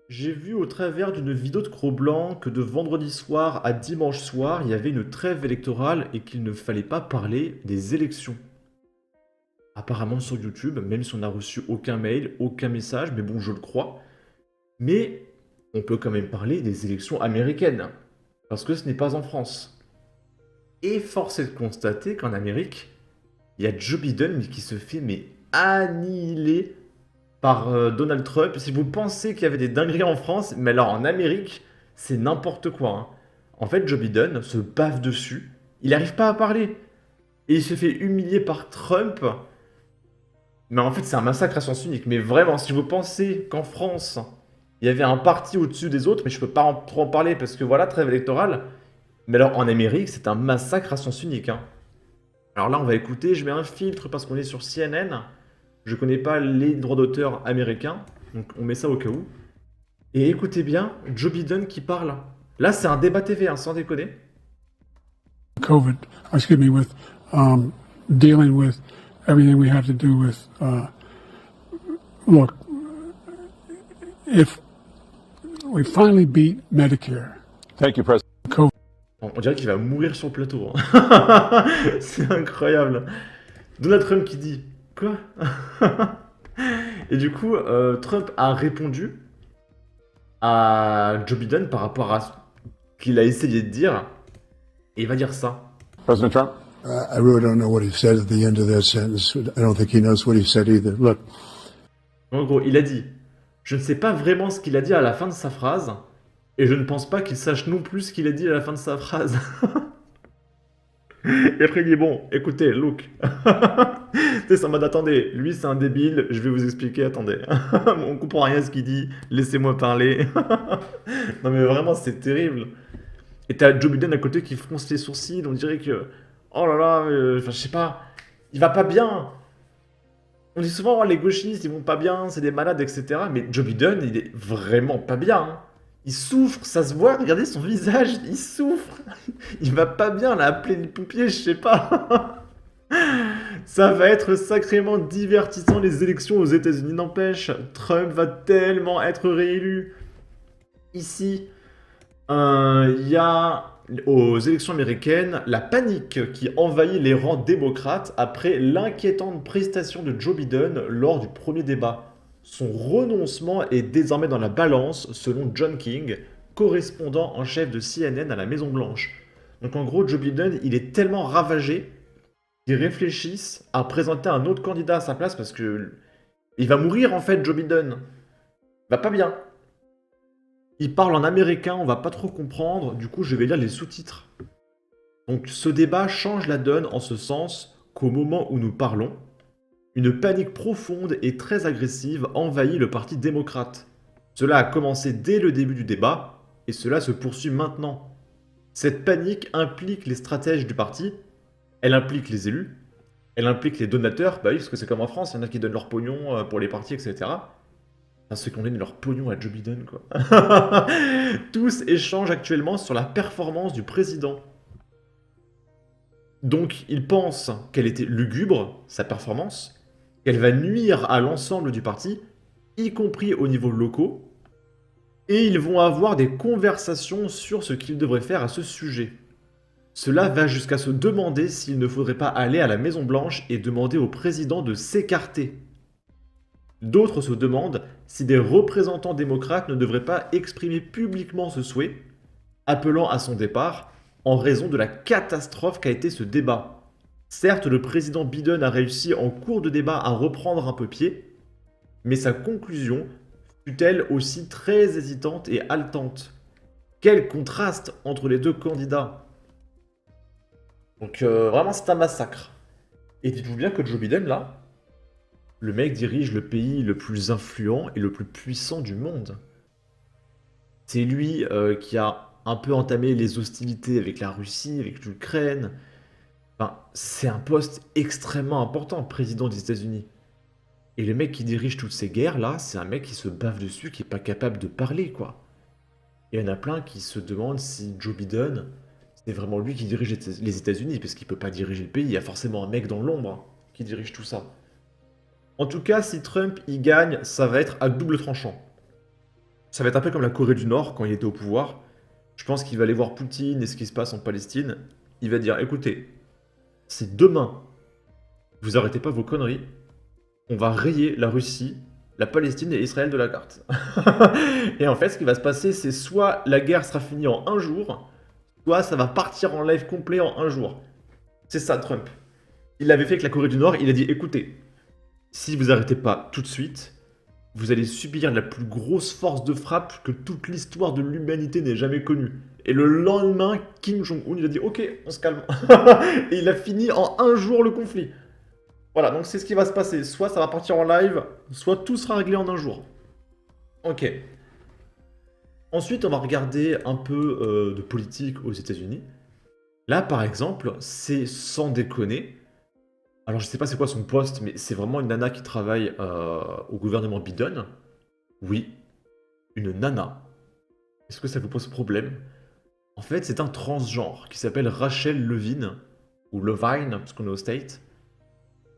J'ai vu au travers d'une vidéo de Cro-Blanc que de vendredi soir à dimanche soir, il y avait une trêve électorale et qu'il ne fallait pas parler des élections. Apparemment sur YouTube, même si on n'a reçu aucun mail, aucun message, mais bon, je le crois. Mais on peut quand même parler des élections américaines, parce que ce n'est pas en France. Et force est de constater qu'en Amérique, il y a Joe Biden qui se fait annihiler par Donald Trump. Si vous pensez qu'il y avait des dingueries en France, mais alors en Amérique, c'est n'importe quoi, hein. En fait, Joe Biden se bave dessus. Il n'arrive pas à parler. Et il se fait humilier par Trump. Mais en fait, c'est un massacre à sens unique. Mais vraiment, si vous pensez qu'en France, il y avait un parti au-dessus des autres, mais je peux pas trop en parler parce que voilà, trêve électorale. Mais alors en Amérique, c'est un massacre à sens unique, hein. Alors là, on va écouter, je mets un filtre parce qu'on est sur CNN. Je connais pas les droits d'auteur américains, donc on met ça au cas où. Et écoutez bien, Joe Biden qui parle. Là, c'est un débat TV, hein, sans déconner. COVID, excuse me, with dealing with everything we have to do with. Look, if we finally beat Medicare, Thank you, President. COVID. On dirait qu'il va mourir sur le plateau, hein. C'est incroyable. Donald Trump qui dit quoi? Et du coup, Trump a répondu à Joe Biden par rapport à ce qu'il a essayé de dire. Et il va dire ça. President Trump? I really don't know what he said at the end of that sentence. I don't think he knows what he said either. Look, En gros, il a dit, je ne sais pas vraiment ce qu'il a dit à la fin de sa phrase, et je ne pense pas qu'il sache non plus ce qu'il a dit à la fin de sa phrase. Et après il dit, bon, écoutez, look. Tu sais, c'est en mode, attendez, lui c'est un débile, je vais vous expliquer, attendez. On comprend rien à ce qu'il dit, laissez-moi parler. Non mais vraiment, c'est terrible. Et t'as Joe Biden à côté qui fronce les sourcils, on dirait que, oh là là, enfin je sais pas, il va pas bien. On dit souvent, oh, les gauchistes, ils vont pas bien, c'est des malades, etc. Mais Joe Biden, il est vraiment pas bien, hein. Il souffre, ça se voit, regardez son visage, il souffre. Il va pas bien, là, appeler les pompiers, je sais pas. Ça va être sacrément divertissant les élections aux États-Unis. N'empêche, Trump va tellement être réélu. Ici, il y a aux élections américaines la panique qui envahit les rangs démocrates après l'inquiétante prestation de Joe Biden lors du premier débat. Son renoncement est désormais dans la balance selon John King, correspondant en chef de CNN à la Maison-Blanche. Donc en gros, Joe Biden, il est tellement ravagé qu'ils réfléchissent à présenter un autre candidat à sa place parce que il va mourir en fait, Joe Biden. Il va pas bien. Il parle en américain, on va pas trop comprendre, du coup je vais lire les sous-titres. Donc ce débat change la donne en ce sens qu'au moment où nous parlons, une panique profonde et très agressive envahit le Parti démocrate. Cela a commencé dès le début du débat, et cela se poursuit maintenant. Cette panique implique les stratèges du parti, elle implique les élus, elle implique les donateurs, bah oui, parce que c'est comme en France, il y en a qui donnent leur pognon pour les partis, etc. Enfin, ceux qui ont donné leur pognon à Joe Biden, quoi. Tous échangent actuellement sur la performance du président. Donc, ils pensent qu'elle était lugubre, sa performance, qu'elle va nuire à l'ensemble du parti, y compris au niveau locaux, et ils vont avoir des conversations sur ce qu'ils devraient faire à ce sujet. Cela va jusqu'à se demander s'il ne faudrait pas aller à la Maison-Blanche et demander au président de s'écarter. D'autres se demandent si des représentants démocrates ne devraient pas exprimer publiquement ce souhait, appelant à son départ, en raison de la catastrophe qu'a été ce débat. Certes, le président Biden a réussi en cours de débat à reprendre un peu pied, mais sa conclusion fut elle aussi très hésitante et haletante. Quel contraste entre les deux candidats! Donc vraiment c'est un massacre. Et dites-vous bien que Joe Biden là, le mec dirige le pays le plus influent et le plus puissant du monde. C'est lui qui a un peu entamé les hostilités avec la Russie, avec l'Ukraine. Enfin, c'est un poste extrêmement important, président des États-Unis. Et le mec qui dirige toutes ces guerres-là, c'est un mec qui se bave dessus, qui est pas capable de parler, quoi. Il y en a plein qui se demandent si Joe Biden, c'est vraiment lui qui dirige les États-Unis, parce qu'il peut pas diriger le pays, il y a forcément un mec dans l'ombre hein, qui dirige tout ça. En tout cas, si Trump y gagne, ça va être à double tranchant. Ça va être un peu comme la Corée du Nord quand il était au pouvoir. Je pense qu'il va aller voir Poutine et ce qui se passe en Palestine. Il va dire, écoutez, si demain, vous arrêtez pas vos conneries, on va rayer la Russie, la Palestine et Israël de la carte. Et en fait, ce qui va se passer, c'est soit la guerre sera finie en un jour, soit ça va partir en live complet en un jour. C'est ça, Trump. Il l'avait fait avec la Corée du Nord, il a dit, écoutez, si vous arrêtez pas tout de suite, vous allez subir la plus grosse force de frappe que toute l'histoire de l'humanité n'ait jamais connue. Et le lendemain, Kim Jong-un, il a dit, ok, on se calme. Et il a fini en un jour le conflit. Voilà, donc c'est ce qui va se passer. Soit ça va partir en live, soit tout sera réglé en un jour. Ok. Ensuite, on va regarder un peu de politique aux États-Unis. Là, par exemple, c'est sans déconner. Alors, je sais pas c'est quoi son poste, mais c'est vraiment une nana qui travaille au gouvernement Biden. Oui, une nana. Est-ce que ça vous pose problème? En fait, c'est un transgenre qui s'appelle Rachel Levine, ou Levine, parce qu'on est au State.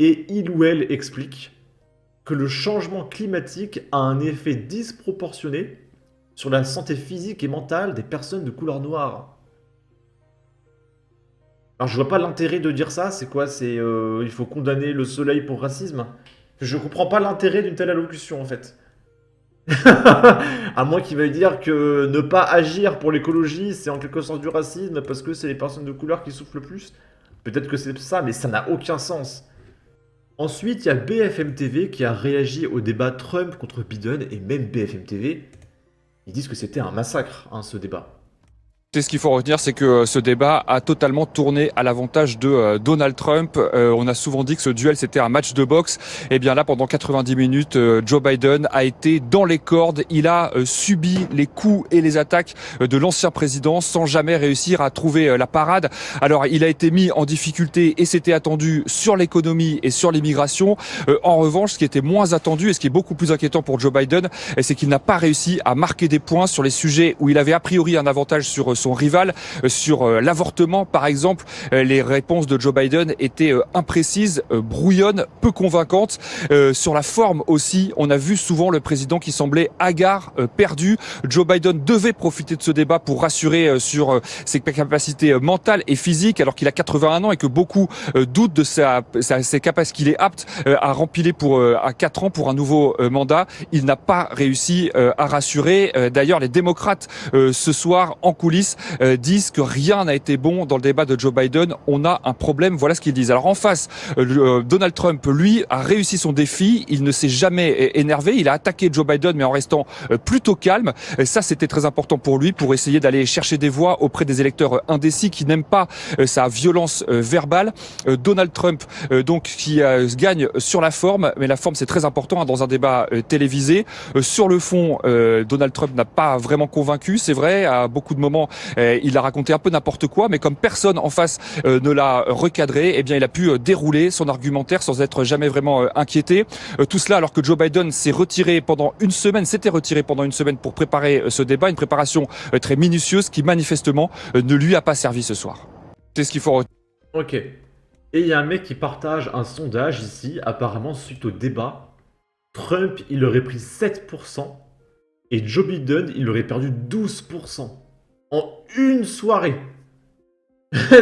Et il ou elle explique que le changement climatique a un effet disproportionné sur la santé physique et mentale des personnes de couleur noire. Alors je vois pas l'intérêt de dire ça, c'est quoi? C'est il faut condamner le soleil pour racisme? Je comprends pas l'intérêt d'une telle allocution en fait. À moins qu'il veuille dire que ne pas agir pour l'écologie, c'est en quelque sorte du racisme parce que c'est les personnes de couleur qui souffrent le plus. Peut-être que c'est ça, mais ça n'a aucun sens. Ensuite, il y a BFM TV qui a réagi au débat Trump contre Biden, et même BFM TV, ils disent que c'était un massacre, hein, ce débat. Ce qu'il faut retenir, c'est que ce débat a totalement tourné à l'avantage de Donald Trump. On a souvent dit que ce duel, c'était un match de boxe. Et bien là, pendant 90 minutes, Joe Biden a été dans les cordes. Il a subi les coups et les attaques de l'ancien président sans jamais réussir à trouver la parade. Alors, il a été mis en difficulté et c'était attendu sur l'économie et sur l'immigration. En revanche, ce qui était moins attendu et ce qui est beaucoup plus inquiétant pour Joe Biden, c'est qu'il n'a pas réussi à marquer des points sur les sujets où il avait a priori un avantage sur son rival. Sur l'avortement, par exemple, les réponses de Joe Biden étaient imprécises, brouillonnes, peu convaincantes. Sur la forme aussi, on a vu souvent le président qui semblait hagard, perdu. Joe Biden devait profiter de ce débat pour rassurer sur ses capacités mentales et physiques, alors qu'il a 81 ans et que beaucoup doutent de ses capacités, qu'il est apte à rempiler à 4 ans pour un nouveau mandat. Il n'a pas réussi à rassurer. D'ailleurs, les démocrates ce soir en coulisses disent que rien n'a été bon dans le débat de Joe Biden. On a un problème, voilà ce qu'ils disent. Alors en face, Donald Trump, lui, a réussi son défi. Il ne s'est jamais énervé. Il a attaqué Joe Biden, mais en restant plutôt calme. Ça, c'était très important pour lui, pour essayer d'aller chercher des voix auprès des électeurs indécis qui n'aiment pas sa violence verbale. Donald Trump, donc, qui gagne sur la forme, mais la forme, c'est très important dans un débat télévisé. Sur le fond, Donald Trump n'a pas vraiment convaincu, c'est vrai, à beaucoup de moments, il a raconté un peu n'importe quoi, mais comme personne en face ne l'a recadré, eh bien, il a pu dérouler son argumentaire sans être jamais vraiment inquiété. Tout cela alors que Joe Biden s'était retiré pendant une semaine pour préparer ce débat, une préparation très minutieuse qui manifestement ne lui a pas servi ce soir. C'est ce qu'il faut retenir. Ok. Et il y a un mec qui partage un sondage ici, apparemment suite au débat. Trump, il aurait pris 7%, et Joe Biden, il aurait perdu 12%. En une soirée.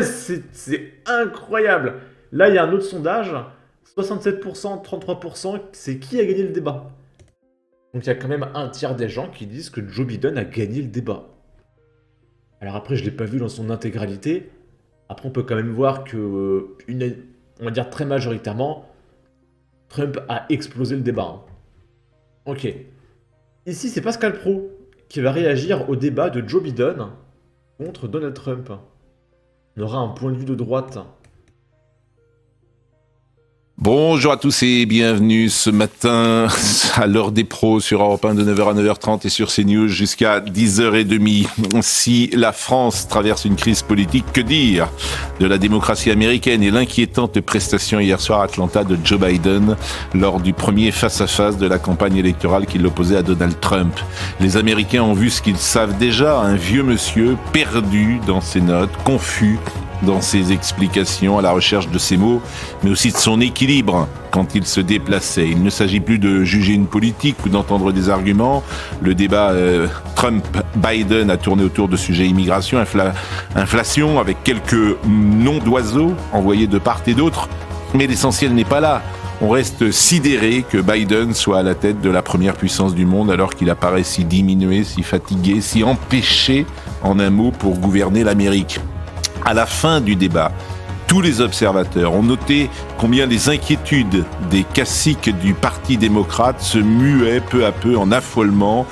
c'est incroyable. Là, il y a un autre sondage. 67%, 33%, c'est qui a gagné le débat. Donc il y a quand même un tiers des gens qui disent que Joe Biden a gagné le débat. Alors après, je ne l'ai pas vu dans son intégralité. Après, on peut quand même voir que, on va dire très majoritairement, Trump a explosé le débat. Hein. Ok. Ici, c'est Pascal Pro qui va réagir au débat de Joe Biden contre Donald Trump. On aura un point de vue de droite. Bonjour à tous et bienvenue ce matin à l'heure des pros sur Europe 1 de 9h à 9h30 et sur CNews jusqu'à 10h30. Si la France traverse une crise politique, que dire de la démocratie américaine et l'inquiétante prestation hier soir à Atlanta de Joe Biden lors du premier face-à-face de la campagne électorale qui l'opposait à Donald Trump. Les Américains ont vu ce qu'ils savent déjà, un vieux monsieur perdu dans ses notes, confus, dans ses explications, à la recherche de ses mots, mais aussi de son équilibre quand il se déplaçait. Il ne s'agit plus de juger une politique ou d'entendre des arguments. Le débat Trump-Biden a tourné autour de sujets immigration, inflation, avec quelques noms d'oiseaux envoyés de part et d'autre. Mais l'essentiel n'est pas là. On reste sidéré que Biden soit à la tête de la première puissance du monde alors qu'il apparaît si diminué, si fatigué, si empêché, en un mot, pour gouverner l'Amérique. À la fin du débat, tous les observateurs ont noté combien les inquiétudes des caciques du Parti démocrate se muaient peu à peu en affolement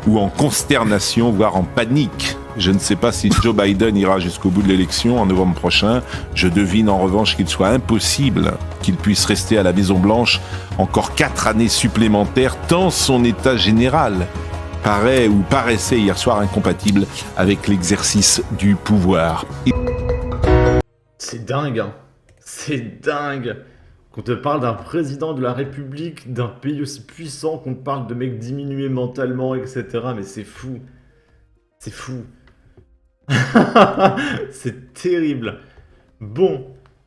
ou en consternation, voire en panique. Je ne sais pas si Joe Biden ira jusqu'au bout de l'élection en novembre prochain. Je devine en revanche qu'il soit impossible qu'il puisse rester à la Maison-Blanche encore 4 années supplémentaires, tant son état général paraissait hier soir incompatible avec l'exercice du pouvoir. C'est dingue, hein. C'est dingue. Qu'on te parle d'un président de la République, d'un pays aussi puissant, qu'on te parle de mecs diminués mentalement, etc. Mais c'est fou. C'est fou. C'est terrible. Bon,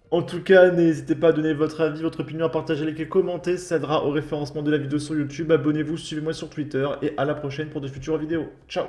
en tout cas, n'hésitez pas à donner votre avis, votre opinion, à partager, liker, commenter. Ça aidera au référencement de la vidéo sur YouTube. Abonnez-vous, suivez-moi sur Twitter et à la prochaine pour de futures vidéos. Ciao.